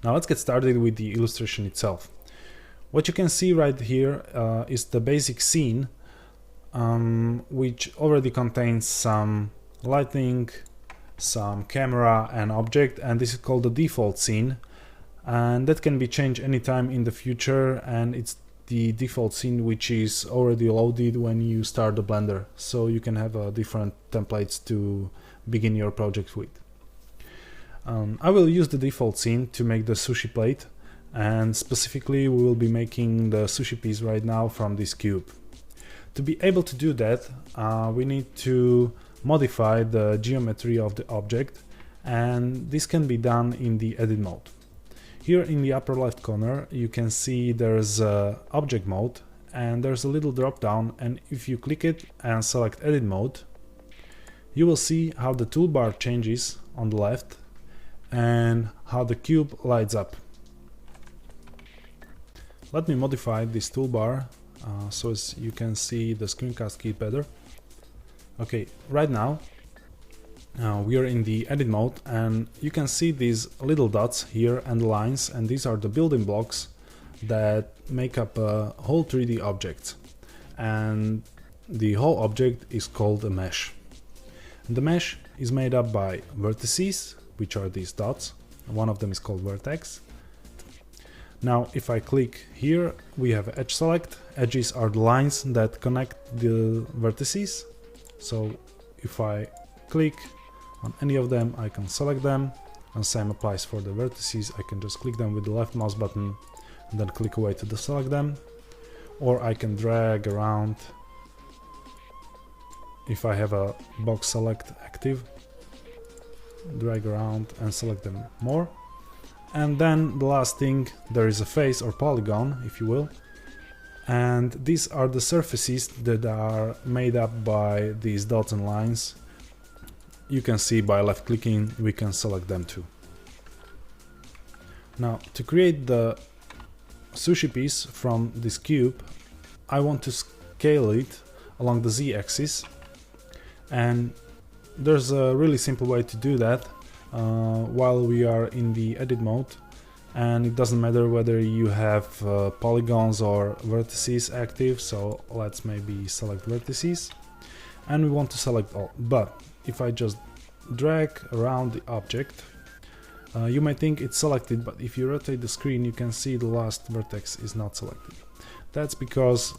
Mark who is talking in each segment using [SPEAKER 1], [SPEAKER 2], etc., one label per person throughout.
[SPEAKER 1] Now let's get started with the illustration itself. What you can see right here is the basic scene, which already contains some lighting, some camera and object, and this is called the default scene, and that can be changed anytime in the future, and it's the default scene which is already loaded when you start the Blender, so you can have different templates to begin your project with. I will use the default scene to make the sushi plate, and specifically we will be making the sushi piece right now from this cube. To be able to do that, we need to modify the geometry of the object, and this can be done in the edit mode. Here in the upper left corner you can see there's object mode, and there's a little drop down, and if you click it and select edit mode, you will see how the toolbar changes on the left and how the cube lights up. Let me modify this toolbar so as you can see the screencast key better. Okay, right now we are in the edit mode, and you can see these little dots here and the lines, and these are the building blocks that make up a whole 3D object, and the whole object is called a mesh. The mesh is made up by vertices, which are these dots. One of them is called vertex. Now if I click here, we have edge select. Edges are the lines that connect the vertices, so if I click on any of them I can select them, and same applies for the vertices. I can just click them with the left mouse button and then click away to deselect them, or I can drag around if I have a box select active, drag around and select them more. And then the last thing, there is a face or polygon, if you will, and these are the surfaces that are made up by these dots and lines. You can see by left clicking we can select them too. Now to create the sushi piece from this cube, I want to scale it along the z-axis, and there's a really simple way to do that while we are in the edit mode, and it doesn't matter whether you have polygons or vertices active. So let's maybe select vertices, and we want to select all. But if I just drag around the object, you might think it's selected, but if you rotate the screen you can see the last vertex is not selected. That's because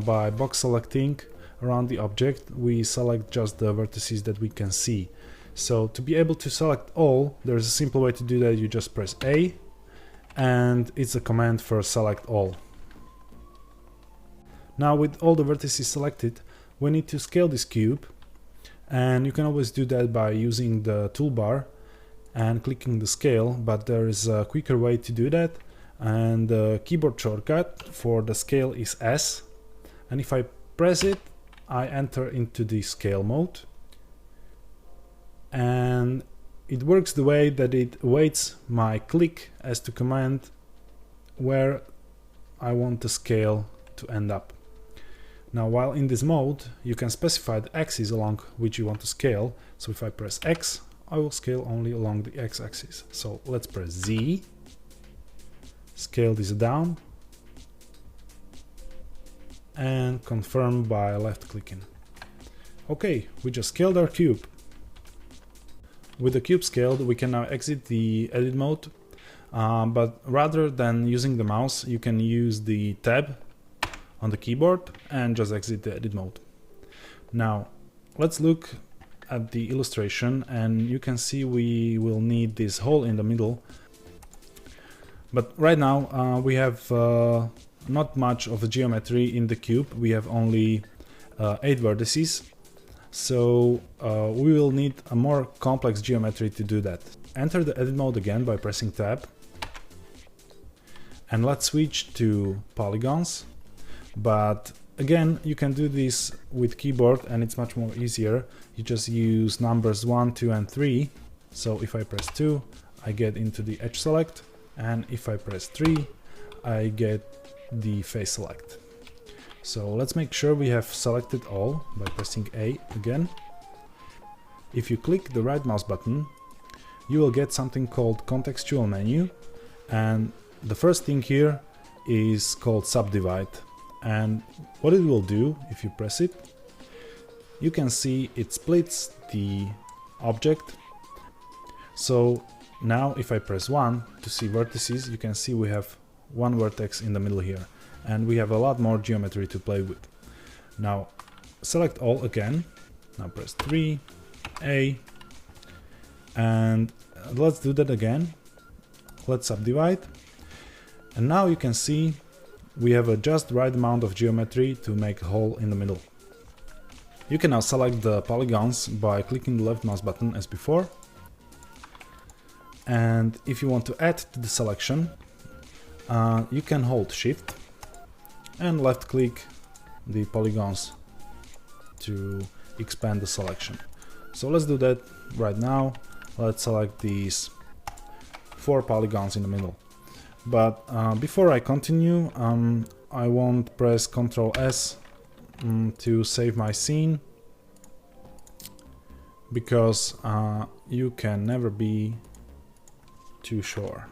[SPEAKER 1] by box selecting around the object we select just the vertices that we can see. So to be able to select all, there's a simple way to do that. You just press A, and it's a command for select all. Now with all the vertices selected, we need to scale this cube, and you can always do that by using the toolbar and clicking the scale, but there is a quicker way to do that, and the keyboard shortcut for the scale is S, and if I press it I enter into the scale mode, and it works the way that it awaits my click as to command where I want the scale to end up. Now while in this mode you can specify the axis along which you want to scale, so if I press X I will scale only along the X axis. So let's press Z, scale this down, and confirm by left clicking. Okay, we just scaled our cube. With the cube scaled we can now exit the edit mode, but rather than using the mouse you can use the tab on the keyboard and just exit the edit mode. Now let's look at the illustration, and you can see we will need this hole in the middle, but right now we have not much of a geometry in the cube. We have only 8 vertices, so we will need a more complex geometry to do that. Enter the edit mode again by pressing tab, and let's switch to polygons. But again, you can do this with keyboard and it's much more easier. You just use numbers 1, 2 and 3. So if I press 2 I get into the edge select, and if I press 3 I get the face select. So let's make sure we have selected all by pressing A again. If you click the right mouse button, you will get something called contextual menu, And the first thing here is called subdivide, and what it will do if you press it, you can see it splits the object. So now if I press 1 to see vertices, you can see we have one vertex in the middle here, and we have a lot more geometry to play with. Now select all again, now press 3, A, and let's do that again. Let's subdivide, and now you can see we have a just right amount of geometry to make a hole in the middle. You can now select the polygons by clicking the left mouse button as before, and if you want to add to the selection, you can hold Shift and left click the polygons to expand the selection. So let's do that right now. Let's select these 4 polygons in the middle. But before I continue, I won't press Ctrl S to save my scene, because you can never be too sure.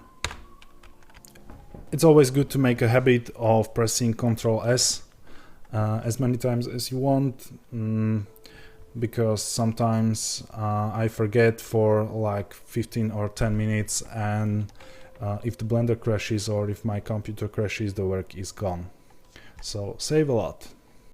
[SPEAKER 1] It's always good to make a habit of pressing Ctrl S as many times as you want, because sometimes I forget for like 15 or 10 minutes, and if the Blender crashes or if my computer crashes, the work is gone. So save a lot.